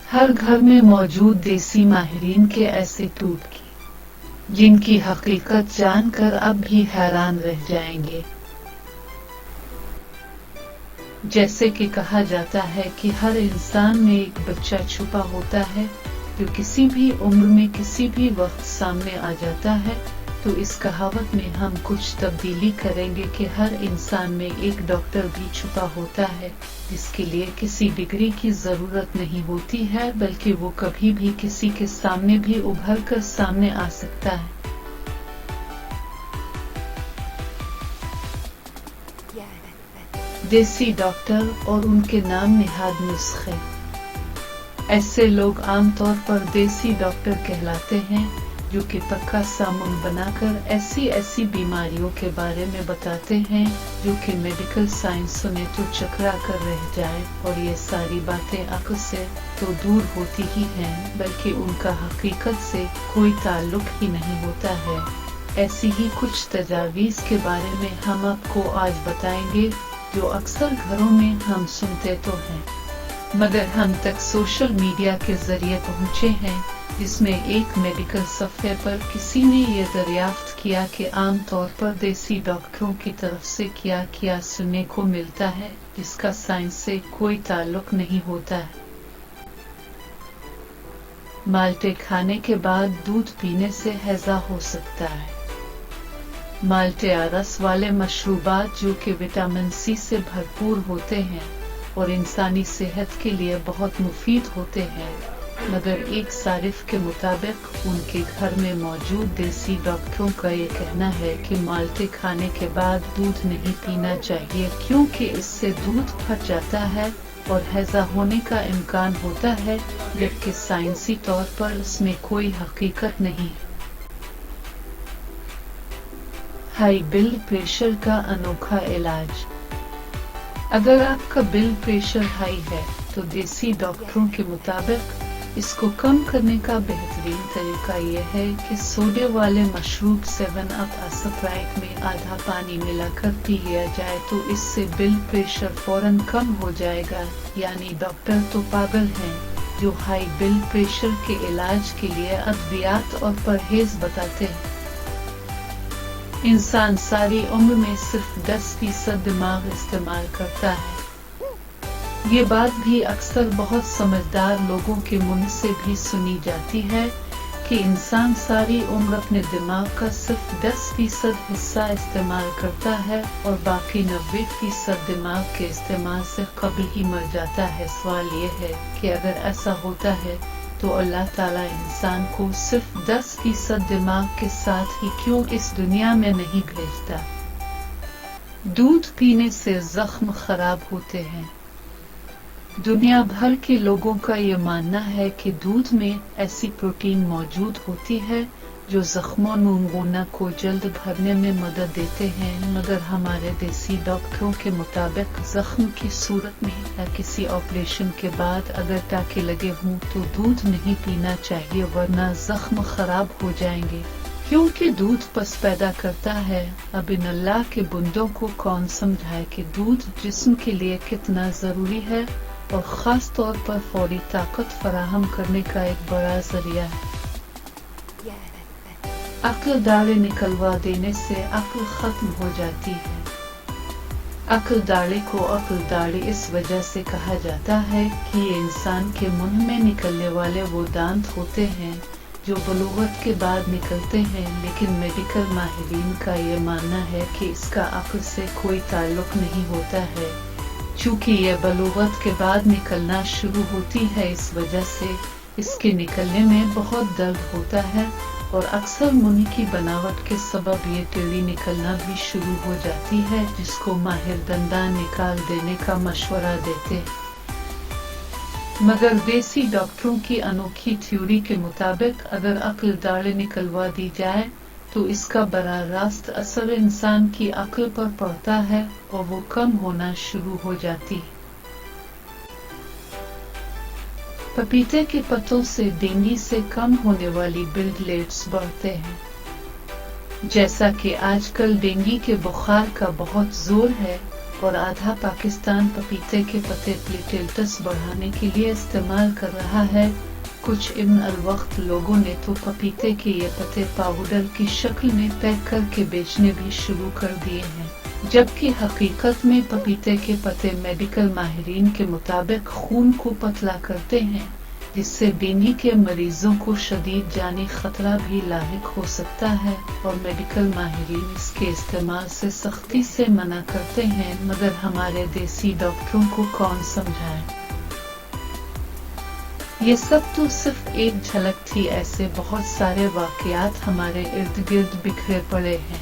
हर घर में मौजूद देसी माहिरीन के ऐसे टूटके जिनकी हकीकत जानकर अब भी हैरान रह जाएंगे। जैसे कि कहा जाता है कि हर इंसान में एक बच्चा छुपा होता है जो किसी भी उम्र में किसी भी वक्त सामने आ जाता है, तो इस कहावत में हम कुछ तब्दीली करेंगे कि हर इंसान में एक डॉक्टर भी छुपा होता है जिसके लिए किसी डिग्री की जरूरत नहीं होती है, बल्कि वो कभी भी किसी के सामने भी उभर कर सामने आ सकता है। देसी डॉक्टर और उनके नाम निहाद नुस्खे। ऐसे लोग आमतौर पर देसी डॉक्टर कहलाते हैं जो कि पक्का सामुन बनाकर ऐसी बीमारियों के बारे में बताते हैं जो कि मेडिकल साइंस सुने तो चकरा कर रह जाए, और ये सारी बातें अक्ल से तो दूर होती ही हैं, बल्कि उनका हकीकत से कोई ताल्लुक ही नहीं होता है। ऐसी ही कुछ तजावीज़ के बारे में हम आपको आज बताएंगे जो अक्सर घरों में हम सुनते तो हैं, मगर हम तक सोशल मीडिया के जरिए पहुँचे हैं, जिसमें एक मेडिकल सफ़े पर किसी ने ये दरियाफ्त किया कि आम तौर पर देसी डॉक्टरों की तरफ से क्या सुनने को मिलता है जिसका साइंस से कोई ताल्लुक नहीं होता है। माल्टे खाने के बाद दूध पीने से हैजा हो सकता है। माल्टे रस वाले मशरूबात जो कि विटामिन सी से भरपूर होते हैं और इंसानी सेहत के लिए बहुत मुफीद होते हैं, मगर एक सारिफ के मुताबिक उनके घर में मौजूद देसी डॉक्टरों का ये कहना है कि माल्टे खाने के बाद दूध नहीं पीना चाहिए क्योंकि इससे दूध फट जाता है और हैजा होने का इम्कान होता है, जबकि साइंसी तौर पर इसमें कोई हकीकत नहीं। हाई ब्लड प्रेशर का अनोखा इलाज। अगर आपका ब्लड प्रेशर हाई है तो देसी डॉक्टरों के मुताबिक इसको कम करने का बेहतरीन तरीका यह है कि सोडे वाले मशरूब 7 अप स्प्राइट में आधा पानी मिलाकर पी लिया जाए तो इससे ब्लड प्रेशर फौरन कम हो जाएगा। यानी डॉक्टर तो पागल हैं जो हाई ब्लड प्रेशर के इलाज के लिए अद्वियात और परहेज बताते हैं। इंसान सारी उम्र में सिर्फ 10% दिमाग इस्तेमाल करता है। ये बात भी अक्सर बहुत समझदार लोगों के मुंह से भी सुनी जाती है कि इंसान सारी उम्र अपने दिमाग का सिर्फ 10% हिस्सा इस्तेमाल करता है और बाकी 90% दिमाग के इस्तेमाल से कब्ल ही मर जाता है। सवाल ये है कि अगर ऐसा होता है तो अल्लाह ताला इंसान को सिर्फ 10% दिमाग के साथ ही क्यों इस दुनिया में नहीं भेजता। दूध पीने से जख्म खराब होते हैं। दुनिया भर के लोगों का ये मानना है कि दूध में ऐसी प्रोटीन मौजूद होती है जो जख्मों नूनगुना को जल्द भरने में मदद देते हैं, मगर हमारे देसी डॉक्टरों के मुताबिक जख्म की सूरत में या किसी ऑपरेशन के बाद अगर टाँके लगे हों तो दूध नहीं पीना चाहिए, वरना जख्म खराब हो जाएंगे, क्योंकि दूध पस पैदा करता है। अब इन अल्लाह के बंदों को कौन समझाए कि दूध जिस्म के लिए कितना जरूरी है और खास तौर पर फौरी ताकत फराहम करने का एक बड़ा जरिया है। अक्ल दाढ़े निकलवा देने से अक्ल खत्म हो जाती है। अक्ल दाढ़े को अक्ल दाढ़े इस वजह से कहा जाता है कि ये इंसान के मुंह में निकलने वाले वो दांत होते हैं जो बलूगत के बाद निकलते हैं, लेकिन मेडिकल माहिरीन का ये मानना है कि इसका अक्ल से कोई ताल्लुक नहीं होता है। चूँकि यह बलूगत के बाद निकलना शुरू होती है, इस वजह से इसके निकलने में बहुत दर्द होता है और अक्सर मुंह की बनावट के सबब ये टेढ़ी निकलना भी शुरू हो जाती है, जिसको माहिर दंदान निकाल देने का मशवरा देते हैं। मगर देसी डॉक्टरों की अनोखी थ्योरी के मुताबिक अगर अक्ल दाढ़े निकलवा दी जाए तो इसका बराह रास्त असर इंसान की अक्ल पर पड़ता है और वो कम होना शुरू हो जाती है। पपीते के पत्तों से डेंगू से कम होने वाली प्लेटलेट्स बढ़ते हैं। जैसा कि आजकल डेंगू के बुखार का बहुत जोर है, और आधा पाकिस्तान पपीते के पत्ते प्लेटलेट्स बढ़ाने के लिए इस्तेमाल कर रहा है। कुछ इब्न अल वक्त लोगों ने तो पपीते के ये पत्ते पाउडर की शक्ल में पैक करके बेचने भी शुरू कर दिए हैं, जबकि हकीकत में पपीते के पत्ते मेडिकल माहिरीन के मुताबिक खून को पतला करते हैं, जिससे बीनी के मरीजों को शदीद जानी खतरा भी लाहिक हो सकता है और मेडिकल माहिरीन इसके इस्तेमाल से सख्ती से मना करते हैं, मगर हमारे देसी डॉक्टरों को कौन समझाए। ये सब तो सिर्फ एक झलक थी, ऐसे बहुत सारे वाकयात हमारे इर्द गिर्द बिखरे पड़े हैं।